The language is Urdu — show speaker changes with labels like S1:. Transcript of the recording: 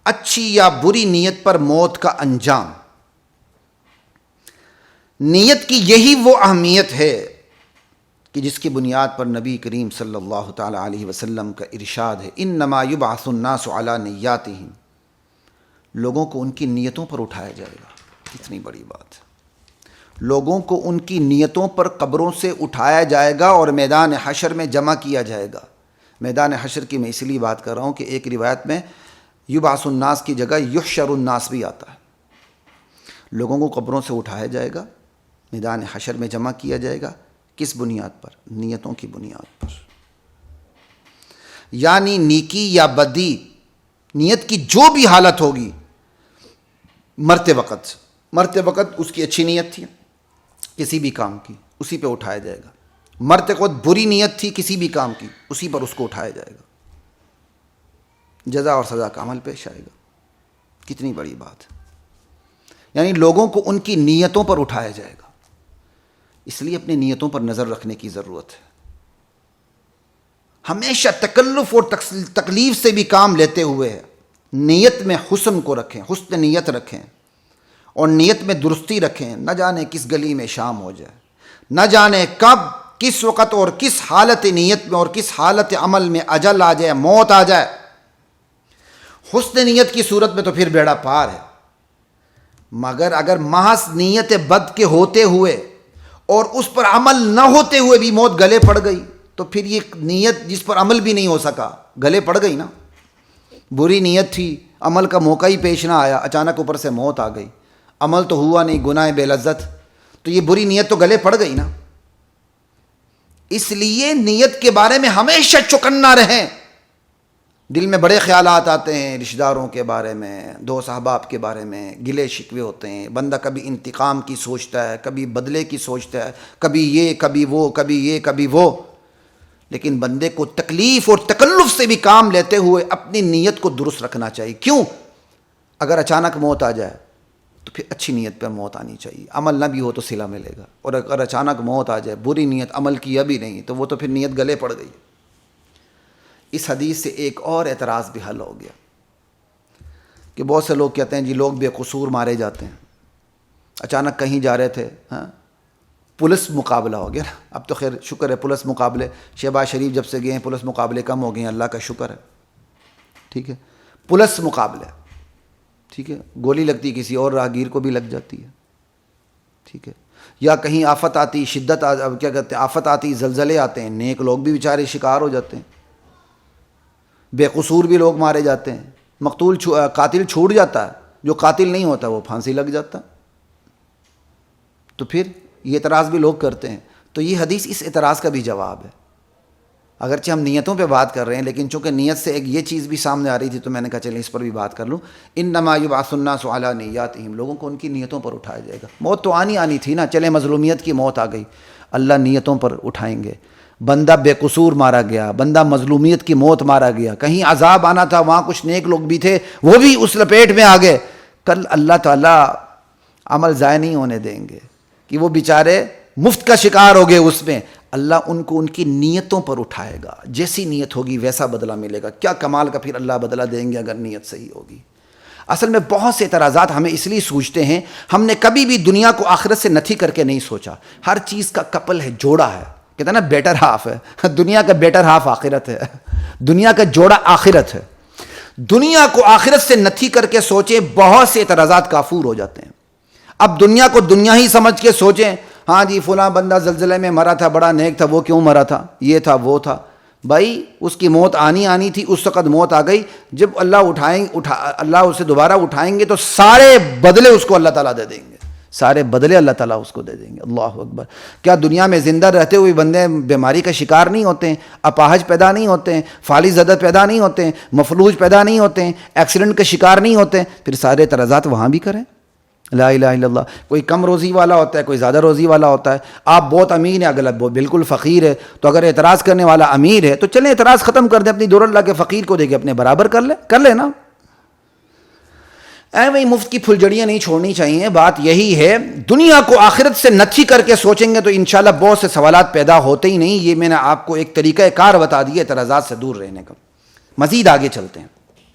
S1: اچھی یا بری نیت پر موت کا انجام۔ نیت کی یہی وہ اہمیت ہے کہ جس کی بنیاد پر نبی کریم صلی اللہ تعالی علیہ وسلم کا ارشاد ہے، انما یبعث الناس علی نیاتہم، لوگوں کو ان کی نیتوں پر اٹھایا جائے گا۔ کتنی بڑی بات ہے، لوگوں کو ان کی نیتوں پر قبروں سے اٹھایا جائے گا اور میدان حشر میں جمع کیا جائے گا۔ میدان حشر کی میں اس لیے بات کر رہا ہوں کہ ایک روایت میں یبعث الناس کی جگہ یحشر الناس بھی آتا ہے۔ لوگوں کو قبروں سے اٹھایا جائے گا، میدان حشر میں جمع کیا جائے گا، کس بنیاد پر؟ نیتوں کی بنیاد پر۔ یعنی نیکی یا بدی، نیت کی جو بھی حالت ہوگی، مرتے وقت اس کی اچھی نیت تھی کسی بھی کام کی، اسی پہ اٹھایا جائے گا۔ مرتے وقت بری نیت تھی کسی بھی کام کی، اسی پر اس کو اٹھایا جائے گا۔ جزا اور سزا کا عمل پیش آئے گا۔ کتنی بڑی بات ہے، یعنی لوگوں کو ان کی نیتوں پر اٹھایا جائے گا۔ اس لیے اپنی نیتوں پر نظر رکھنے کی ضرورت ہے۔ ہمیشہ تکلف اور تکلیف سے بھی کام لیتے ہوئے نیت میں حسن کو رکھیں، حسن نیت رکھیں اور نیت میں درستی رکھیں۔ نہ جانے کس گلی میں شام ہو جائے، نہ جانے کب، کس وقت اور کس حالت نیت میں اور کس حالت عمل میں اجل آ جائے، موت آ جائے۔ حسن نیت کی صورت میں تو پھر بیڑا پار ہے، مگر اگر محض نیت بد کے ہوتے ہوئے اور اس پر عمل نہ ہوتے ہوئے بھی موت گلے پڑ گئی تو پھر یہ نیت جس پر عمل بھی نہیں ہو سکا، گلے پڑ گئی نا۔ بری نیت تھی، عمل کا موقع ہی پیش نہ آیا، اچانک اوپر سے موت آ گئی، عمل تو ہوا نہیں، گناہ بے لذت، تو یہ بری نیت تو گلے پڑ گئی نا۔ اس لیے نیت کے بارے میں ہمیشہ چوکنا رہیں۔ دل میں بڑے خیالات آتے ہیں، رشتہ داروں کے بارے میں، دوست احباب کے بارے میں گلے شکوے ہوتے ہیں۔ بندہ کبھی انتقام کی سوچتا ہے، کبھی بدلے کی سوچتا ہے، کبھی یہ کبھی وہ، کبھی یہ کبھی وہ۔ لیکن بندے کو تکلیف اور تکلف سے بھی کام لیتے ہوئے اپنی نیت کو درست رکھنا چاہیے۔ کیوں؟ اگر اچانک موت آ جائے تو پھر اچھی نیت پر موت آنی چاہیے، عمل نہ بھی ہو تو صلہ ملے گا۔ اور اگر اچانک موت آ جائے، بری نیت، عمل کیا بھی نہیں، تو وہ تو پھر نیت گلے پڑ گئی۔ اس حدیث سے ایک اور اعتراض بھی حل ہو گیا کہ بہت سے لوگ کہتے ہیں جی لوگ بے قصور مارے جاتے ہیں۔ اچانک کہیں جا رہے تھے، پولیس مقابلہ ہو گیا نا، اب تو خیر شکر ہے پولیس مقابلے، شہباز شریف جب سے گئے ہیں پولیس مقابلے کم ہو گئے ہیں، اللہ کا شکر ہے، ٹھیک ہے۔ پولیس مقابلہ، ٹھیک ہے، گولی لگتی کسی اور راہگیر کو بھی لگ جاتی ہے، ٹھیک ہے، یا کہیں آفت آتی، شدت کیا کہتے ہیں، آفت آتی، زلزلے آتے ہیں، نیک لوگ بھی بیچارے شکار ہو جاتے ہیں، بے قصور بھی لوگ مارے جاتے ہیں، قاتل چھوٹ جاتا ہے، جو قاتل نہیں ہوتا وہ پھانسی لگ جاتا۔ تو پھر یہ اعتراض بھی لوگ کرتے ہیں، تو یہ حدیث اس اعتراض کا بھی جواب ہے۔ اگرچہ ہم نیتوں پہ بات کر رہے ہیں، لیکن چونکہ نیت سے ایک یہ چیز بھی سامنے آ رہی تھی تو میں نے کہا چلیں اس پر بھی بات کر لوں۔ انما یبعث الناس علی نیاتہم، لوگوں کو ان کی نیتوں پر اٹھایا جائے گا۔ موت تو آنی تھی نا، چلے مظلومیت کی موت آ گئی، اللہ نیتوں پر اٹھائیں گے۔ بندہ بے قصور مارا گیا، بندہ مظلومیت کی موت مارا گیا، کہیں عذاب آنا تھا، وہاں کچھ نیک لوگ بھی تھے، وہ بھی اس لپیٹ میں آ گئے، کل اللہ تعالیٰ عمل ضائع نہیں ہونے دیں گے کہ وہ بیچارے مفت کا شکار ہو گئے۔ اس میں اللہ ان کو ان کی نیتوں پر اٹھائے گا، جیسی نیت ہوگی ویسا بدلہ ملے گا۔ کیا کمال کا پھر اللہ بدلہ دیں گے اگر نیت صحیح ہوگی۔ اصل میں بہت سے اعتراضات ہمیں اس لیے سوچتے ہیں، ہم نے کبھی بھی دنیا کو آخرت سے نتھی کر کے نہیں سوچا۔ ہر چیز کا کپل ہے، جوڑا ہے، کہتے ہیں نا بیٹر ہاف ہے، دنیا کا بیٹر ہاف آخرت ہے، دنیا کا جوڑا آخرت ہے۔ دنیا کو آخرت سے نتھی کر کے سوچیں، بہت سے اعتراضات کافور ہو جاتے ہیں۔ اب دنیا کو دنیا ہی سمجھ کے سوچیں، ہاں جی فلاں بندہ زلزلے میں مرا تھا، بڑا نیک تھا، وہ کیوں مرا تھا، یہ تھا وہ تھا۔ بھائی اس کی موت آنی تھی، اس وقت موت آ گئی۔ جب اللہ اسے دوبارہ اٹھائیں گے تو سارے بدلے اس کو اللہ تعالیٰ دے دیں گے، سارے بدلے اللہ تعالیٰ اس کو دے دیں گے۔ اللہ اکبر۔ کیا دنیا میں زندہ رہتے ہوئے بندے بیماری کا شکار نہیں ہوتے ہیں، اپاہج پیدا نہیں ہوتے ہیں، فالج زدہ پیدا نہیں ہوتے ہیں، مفلوج پیدا نہیں ہوتے ہیں، ایکسیڈنٹ کا شکار نہیں ہوتے ہیں؟ پھر سارے اعتراضات وہاں بھی کریں۔ لا الہ الا اللہ۔ کوئی کم روزی والا ہوتا ہے، کوئی زیادہ روزی والا ہوتا ہے، آپ بہت امیر ہیں، اگر بالکل فقیر ہے، تو اگر اعتراض کرنے والا امیر ہے تو چلیں اعتراض ختم کر دیں، اپنی دور اللہ کے فقیر کو دے کے اپنے برابر کر لیں نا۔ وہی مفت کی پھلجڑیاں نہیں چھوڑنی چاہیے۔ بات یہی ہے، دنیا کو آخرت سے نتھی کر کے سوچیں گے تو انشاءاللہ بہت سے سوالات پیدا ہوتے ہی نہیں۔ یہ میں نے آپ کو ایک طریقہ کار بتا دیا اعتراضات سے دور رہنے کا۔ مزید آگے چلتے ہیں۔